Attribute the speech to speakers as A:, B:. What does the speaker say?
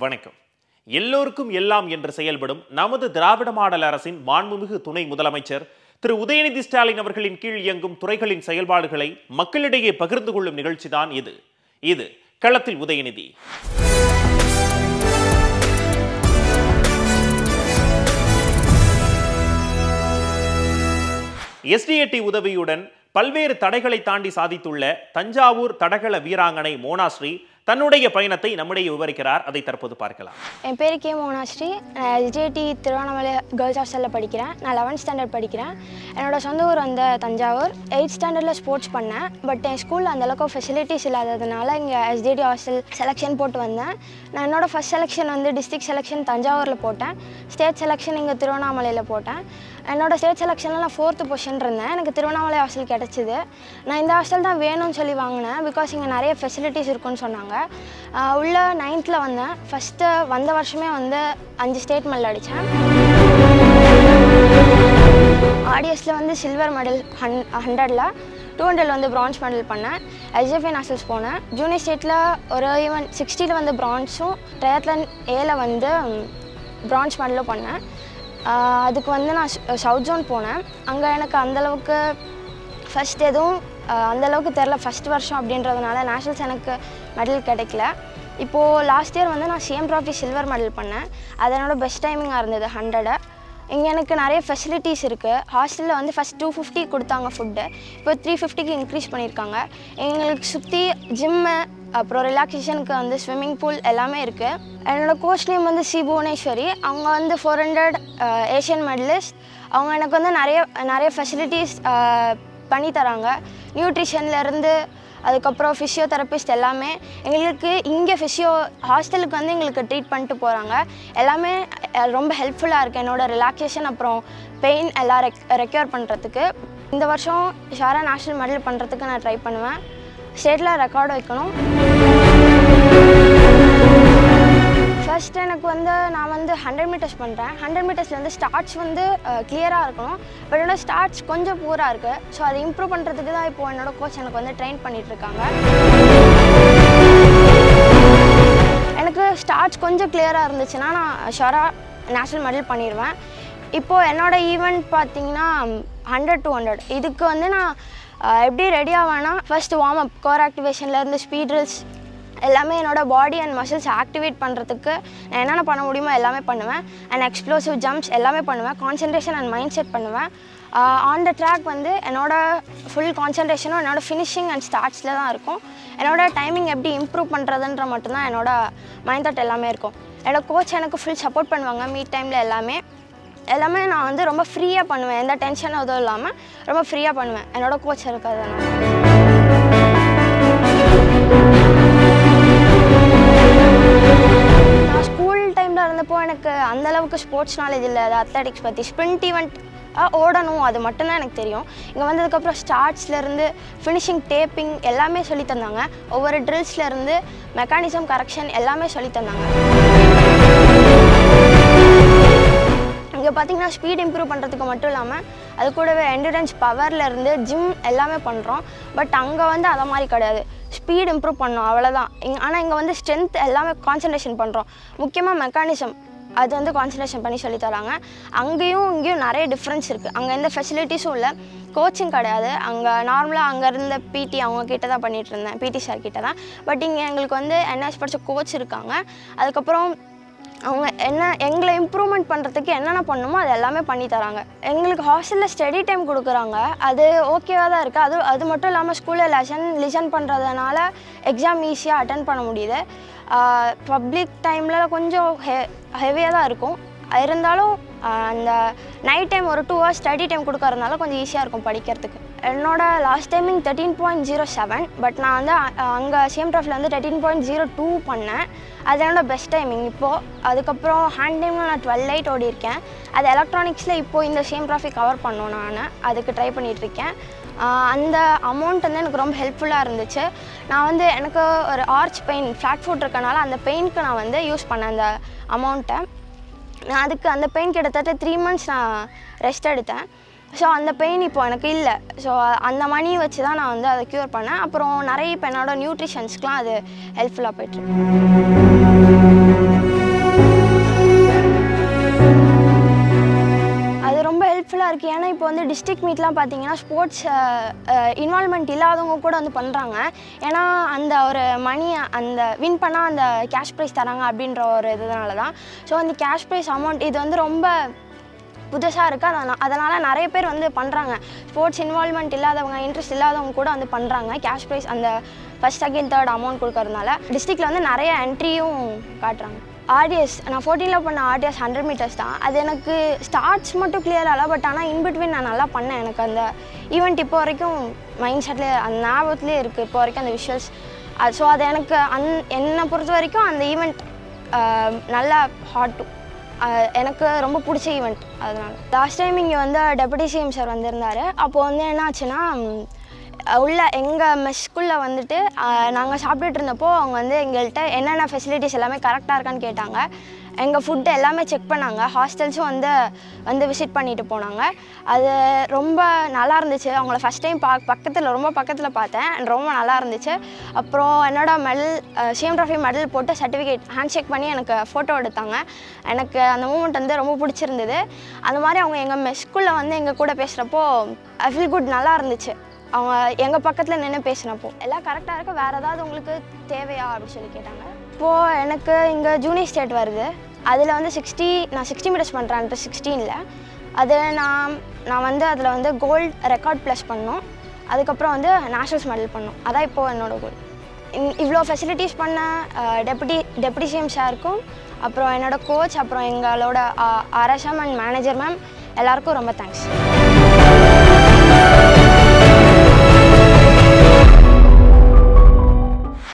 A: வணக்கம். எல்லோருக்கும் எல்லாம் என்று செயல்படும் நமது திராவிட மாடல் அரசின் மாண்புமிகு துணை முதலமைச்சர் திரு உதயநிதி ஸ்டாலின் அவர்களின் கீழ் இயங்கும் துறைகளின் செயல்பாடுகளை மக்களிடையே பகிர்ந்து கொள்ளும் நிகழ்ச்சிதான் இது களத்தில் உதயநிதி. SDAT உதவியுடன் பல்வேறு தடைகளை தாண்டி சாதித்துள்ள தஞ்சாவூர் தடகள வீராங்கனை மோனாஸ்ரீ தன்னுடைய பயணத்தை நம்முடைய விவரிக்கிறார். அதை தற்போது பார்க்கலாம்.
B: என் பேர் கே மோனாஸ்ரீ. நான் SDAT திருவண்ணாமலை கேர்ள்ஸ் ஹாஸ்டலில் படிக்கிறேன். நான் 11th ஸ்டாண்டர்ட் படிக்கிறேன். என்னோட சொந்த ஊர் வந்து தஞ்சாவூர். 8th ஸ்டாண்டர்டில் ஸ்போர்ட்ஸ் பண்ணேன். பட் என் ஸ்கூலில் அந்தளவுக்கு ஃபெசிலிட்டிஸ் இல்லாததுனால இங்கே SDAT ஹாஸ்டல் செலெக்ஷன் போட்டு வந்தேன். நான் என்னோடய ஃபஸ்ட் செலெக்ஷன் வந்து டிஸ்ட்ரிக்ட் செலெக்ஷன் தஞ்சாவூரில் போட்டேன். ஸ்டேட் செலெக்ஷன் இங்கே திருவண்ணாமலையில் போட்டேன். என்னோடய ஸ்டேட் செலெக்ஷனில் நான் 4th பொசிஷன் இருந்தேன். எனக்கு திருவண்ணாமலை ஹாஸ்டல் கிடச்சிது. நான் இந்த ஹாஸ்டல் தான் வேணும்னு சொல்லி வாங்கினேன். பிகாஸ் இங்கே நிறைய ஃபெசிலிட்டிஸ் இருக்குன்னு சொன்னாங்க. உள்ள 9th வந்தேன். ஃபஸ்ட்டு வந்த வருஷமே வந்து 5 ஸ்டேட் மெடல் அடித்தேன். ஆடியஸில் வந்து சில்வர் மெடல் 100ல், 200 வந்து பிரான்ஸ் மெடல் பண்ணேன். SFA நேஷனல்ஸ் போனேன். ஜூனியர் ஸ்டேட்டில் ஒரு ஈவன் 60ல் வந்து பிரான்ஸும், ட்ரையத்லன் ஏல வந்து பிரான்ஸ் மெடலும் பண்ணேன். அதுக்கு வந்து நான் சவுத் ஜோன் போனேன். அங்கே எனக்கு அந்தளவுக்கு ஃபஸ்ட் எதுவும் அந்தளவுக்கு தெரில. ஃபஸ்ட் வருஷம் அப்படின்றதுனால நேஷ்னல்ஸ் எனக்கு மெடல் கிடைக்கல. இப்போது லாஸ்ட் இயர் வந்து நான் CM ட்ராஃபி சில்வர் மெடல் பண்ணேன். அது என்னோடய பெஸ்ட் டைமிங்காக இருந்தது 100. இங்கே எனக்கு நிறைய ஃபெசிலிட்டிஸ் இருக்குது. ஹாஸ்டலில் வந்து ஃபஸ்ட் 250 கொடுத்தாங்க ஃபுட்டு. இப்போ 350க்கு இன்க்ரீஸ் பண்ணியிருக்காங்க. எங்களுக்கு சுற்றி ஜிம்மு, அப்புறம் ரிலாக்ஸேஷனுக்கு வந்து ஸ்விம்மிங் பூல் எல்லாமே இருக்குது. என்னோடய கோச் நேம் வந்து சி புவனேஸ்வரி. அவங்க வந்து 400 ஏஷியன் மெடலிஸ்ட். அவங்க எனக்கு வந்து நிறைய ஃபெசிலிட்டிஸ் பண்ணி தராங்க. நியூட்ரிஷன்லேருந்து அதுக்கப்புறம் ஃபிசியோதெரபிஸ்ட் எல்லாமே எங்களுக்கு இங்கே ஹாஸ்டலுக்கு வந்து எங்களுக்கு ட்ரீட் பண்ணிட்டு போகிறாங்க. எல்லாமே ரொம்ப ஹெல்ப்ஃபுல்லாக இருக்குது. என்னோடய ரிலாக்ஸேஷன் அப்புறம் பெயின் எல்லாம் ரெக்யூர் பண்ணுறதுக்கு. இந்த வருஷம் ஷாரா நேஷ்னல் மெடல் பண்ணுறதுக்கு நான் ட்ரை பண்ணுவேன். ஸ்டேட்டில் ரெக்கார்டு வைக்கணும். ஃபர்ஸ்ட் எனக்கு வந்து நான் வந்து 100 மீட்டர்ஸ் பண்ணுறேன். 100 மீட்டர்ஸில் வந்து ஸ்டார்ட்ஸ் வந்து கிளியராக இருக்கணும். பட் என்னோடய ஸ்டார்ட்ஸ் கொஞ்சம் பூராக இருக்குது. ஸோ அதை இம்ப்ரூவ் பண்ணுறதுக்கு தான் இப்போது என்னோடய கோச் எனக்கு வந்து ட்ரெயின் பண்ணிகிட்ருக்காங்க. எனக்கு ஸ்டார்ட்ஸ் கொஞ்சம் கிளியராக இருந்துச்சுன்னா நான் ஷோராக நேஷ்னல் மெடல் பண்ணிடுவேன். இப்போது என்னோடய ஈவெண்ட் பார்த்திங்கன்னா 100 to 100. இதுக்கு வந்து நான் எப்படி ரெடி ஆவேன்னா, ஃபஸ்ட்டு வார்ம் அப், கோர் ஆக்டிவேஷன்லேருந்து ஸ்பீட் ட்ரில்ஸ் எல்லாமே என்னோடய பாடி அண்ட் மசில்ஸ் ஆக்டிவேட் பண்ணுறதுக்கு நான் என்னென்ன பண்ண முடியுமோ எல்லாமே பண்ணுவேன். அண்ட் எக்ஸ்ப்ளோசிவ் ஜம்ப்ஸ் எல்லாமே பண்ணுவேன். கான்சன்ட்ரேஷன் அண்ட் மைண்ட் செட் பண்ணுவேன். ஆன் த ட்ராக் வந்து என்னோடய ஃபுல் கான்சன்ட்ரேஷனும் என்னோடய ஃபினிஷிங் அண்ட் ஸ்டார்ட்ஸில் தான் இருக்கும். என்னோடய டைமிங் எப்படி இம்ப்ரூவ் பண்ணுறதுன்ற மட்டும்தான் என்னோடய மைண்ட் தாட் எல்லாமே இருக்கும். என்னோடய கோச் எனக்கு ஃபுல் சப்போர்ட் பண்ணுவாங்க. மீட் டைமில் எல்லாமே நான் வந்து ரொம்ப ஃப்ரீயாக பண்ணுவேன். எந்த டென்ஷனும் எதுவும் இல்லாமல் ரொம்ப ஃப்ரீயாக பண்ணுவேன். என்னோடய கோச் இருக்கிறதுனால. நான் ஸ்கூல் டைமில் இருந்தப்போ எனக்கு அந்தளவுக்கு ஸ்போர்ட்ஸ் நாலேஜ் இல்லை. அது அத்லெட்டிக்ஸ் பற்றி ஸ்ப்ரிண்ட் ஈவெண்ட் ஓடணும் அது மட்டும்தான் எனக்கு தெரியும். இங்கே வந்ததுக்கப்புறம் ஸ்டார்ட்ஸ்லேருந்து ஃபினிஷிங், டேப்பிங் எல்லாமே சொல்லி தந்தாங்க. ஒவ்வொரு ட்ரில்ஸ்லேருந்து மெக்கானிசம் கரெக்ஷன் எல்லாமே சொல்லி தந்தாங்க. இங்கே பார்த்திங்கன்னா ஸ்பீட் இம்ப்ரூவ் பண்ணுறதுக்கு மட்டும் இல்லாமல் அது கூடவே என்டூரன்ஸ் பவர்லேருந்து ஜிம் எல்லாமே பண்ணுறோம். பட் அங்கே வந்து அதை மாதிரி கிடையாது. ஸ்பீட் இம்ப்ரூவ் பண்ணோம் அவ்வளோதான். ஆனால் இங்கே வந்து ஸ்ட்ரென்த் எல்லாமே கான்சன்ட்ரேஷன் பண்ணுறோம். முக்கியமாக மெக்கானிசம் அது வந்து கான்சன்ட்ரேஷன் பண்ணி சொல்லித்தராங்க. அங்கேயும் இங்கேயும் நிறைய டிஃப்ரென்ஸ் இருக்குது. அங்கே எந்த ஃபெசிலிட்டிஸும் இல்லை. கோச்சிங் கிடையாது. அங்கே நார்மலாக அங்கே இருந்த PT அவங்க கிட்ட தான் பண்ணிகிட்டு இருந்தேன், PT சார் கிட்ட தான். பட் இங்கே எங்களுக்கு வந்து NS படித்த கோச் இருக்காங்க. அதுக்கப்புறம் அவங்க எங்களை இம்ப்ரூவ்மெண்ட் பண்ணுறதுக்கு என்னென்ன பண்ணணுமோ அது எல்லாமே பண்ணி தராங்க. எங்களுக்கு ஹாஸ்டலில் ஸ்டடி டைம் கொடுக்குறாங்க. அது ஓகேவாக தான் இருக்குது. அது மட்டும் இல்லாமல் ஸ்கூலில் லிசன் பண்ணுறதுனால எக்ஸாம் ஈஸியாக அட்டன் பண்ண முடியுது. பப்ளிக் டைமில் கொஞ்சம் ஹெவியாக தான் இருக்கும். இருந்தாலும் அந்த நைட் டைம் ஒரு 2 hours ஸ்டடி டைம் கொடுக்கறதுனால கொஞ்சம் ஈஸியாக இருக்கும் படிக்கிறதுக்கு. என்னோடய லாஸ்ட் டைமிங் 13.07. பட் நான் வந்து அங்கே CM ட்ராஃபியில் வந்து 13.02 பண்ணேன். அது என்னோடய பெஸ்ட் டைமிங் இப்போது. அதுக்கப்புறம் ஹேண்ட் டைமில் நான் 12:08 ஓடிருக்கேன். அது எலக்ட்ரானிக்ஸில் இப்போது இந்த CM ட்ராஃபி கவர் பண்ணோம். நான் அதுக்கு ட்ரை பண்ணிகிட்ருக்கேன். அந்த அமௌண்ட் வந்து எனக்கு ரொம்ப ஹெல்ப்ஃபுல்லாக இருந்துச்சு. நான் வந்து எனக்கு ஒரு ஆர்ச் பெயின், ஃப்ளாட் ஃபுட் இருக்கனால அந்த பெயினுக்கு நான் வந்து யூஸ் பண்ணேன் அந்த அமௌண்ட்டை. நான் அதுக்கு அந்த பெயின் கிட்டத்தட்ட 3 months நான் ரெஸ்ட் எடுத்தேன். ஸோ அந்த பெயின் இப்போ எனக்கு இல்லை. ஸோ அந்த மணி வச்சு தான் நான் வந்து அதை க்யூர் பண்ணேன். அப்புறம் நிறைய இப்போ என்னோடய நியூட்ரிஷன்ஸ்க்கெலாம் அது ஹெல்ப்ஃபுல்லாக போய்ட்டுருக்கு. டிஸ்ட்ரிக்ட் மீட்லாம் பார்த்தீங்கன்னா ஸ்போர்ட்ஸ் இன்வால்மெண்ட் இல்லாதவங்க கூட வந்து பண்ணுறாங்க. ஏன்னா அந்த ஒரு மணி அந்த வின் பண்ணால் அந்த கேஷ் ப்ரைஸ் தராங்க அப்படின்ற ஒரு இதனால தான். ஸோ அந்த கேஷ் ப்ரைஸ் அமௌண்ட் இது வந்து ரொம்ப புதுசாக இருக்குது. அதனால் நிறைய பேர் வந்து பண்ணுறாங்க. ஸ்போர்ட்ஸ் இன்வால்மெண்ட் இல்லாதவங்க, இன்ட்ரெஸ்ட் இல்லாதவங்க கூட வந்து பண்ணுறாங்க. கேஷ் ப்ரைஸ் அந்த ஃபஸ்ட் செகண்ட் தேர்ட் அமௌண்ட் கொடுக்கறதுனால டிஸ்ட்ரிக்டில் வந்து நிறைய என்ட்ரியும் காட்டுறாங்க. ஆர்டிஎஸ் நான் 14ல் பண்ண ஆர்டிஎஸ் 100 மீட்டர்ஸ் தான். அது எனக்கு ஸ்டார்ட்ஸ் மட்டும் கிளியர் ஆகலை. பட் ஆனால் இன்பிட்வீன் நான் நல்லா பண்ணேன். எனக்கு அந்த ஈவெண்ட் இப்போ வரைக்கும் மைண்ட் செட்லேயே அந்த ஞாபகத்துலேயே இருக்குது இப்போ வரைக்கும் அந்த விஷுவல்ஸ். ஸோ அது எனக்கு என்னை பொறுத்த வரைக்கும் அந்த ஈவெண்ட் நல்லா எனக்கு ரொம்ப பிடிச்ச ஈவெண்ட். அதனால் லாஸ்ட் டைம் இங்கே வந்து டெபுட்டி சிஎம் சார் வந்திருந்தார். அப்போது வந்து என்ன ஆச்சுன்னா உள்ள எங்கள் மெஸ்க்குள்ளே வந்துட்டு நாங்கள் சாப்பிட்டுட்டு இருந்தப்போ அவங்க வந்து எங்கள்கிட்ட என்னென்ன ஃபெசிலிட்டிஸ் எல்லாமே கரெக்டாக இருக்கான்னு கேட்டாங்க. எங்கள் ஃபுட்டு எல்லாமே செக் பண்ணாங்க. ஹாஸ்டல்ஸும் வந்து விசிட் பண்ணிட்டு போனாங்க. அது ரொம்ப நல்லா இருந்துச்சு. அவங்கள ஃபஸ்ட் டைம் ரொம்ப பக்கத்தில் பார்த்தேன். ரொம்ப நல்லா இருந்துச்சு. அப்புறம் என்னோட மெடல் சிஎம் ட்ராஃபி மெடல் போட்டு சர்டிஃபிகேட் ஹேண்ட் ஷேக் பண்ணி எனக்கு ஃபோட்டோ எடுத்தாங்க. எனக்கு அந்த மூமெண்ட் வந்து ரொம்ப பிடிச்சிருந்தது. அந்த மாதிரி அவங்க எங்கள் மெஸ்க்குள்ளே வந்து எங்கள் கூட பேசுகிறப்போ ஐ ஃபீல் குட், நல்லா இருந்துச்சு. அவங்க எங்கள் பக்கத்தில் நின்று பேசினப்போ எல்லாம் கரெக்டாக இருக்குது, வேறு ஏதாவது உங்களுக்கு தேவையா அப்படின்னு சொல்லி கேட்டாங்க. இப்போது எனக்கு இங்கே ஜூனியர் ஸ்டேட் வருது. அதில் வந்து நான் 60 மீட்டர்ஸ் பண்ணுறேன் அண்டர் 16ல். அது நான் வந்து அதில் வந்து கோல்டு ரெக்கார்ட் ப்ளஸ் பண்ணோம். அதுக்கப்புறம் வந்து நேஷ்னல்ஸ் மெடல் பண்ணோம். அதான் இப்போது என்னோடய கோல். இவ்வளோ ஃபெசிலிட்டிஸ் பண்ண டெப்யூட்டி சிஎம் சாருக்கும், அப்புறம் என்னோடய கோச், அப்புறம் எங்களோட ஆர்எஸ்எம் அண்ட் மேனேஜர் மேம் எல்லாருக்கும் ரொம்ப தேங்க்ஸ்.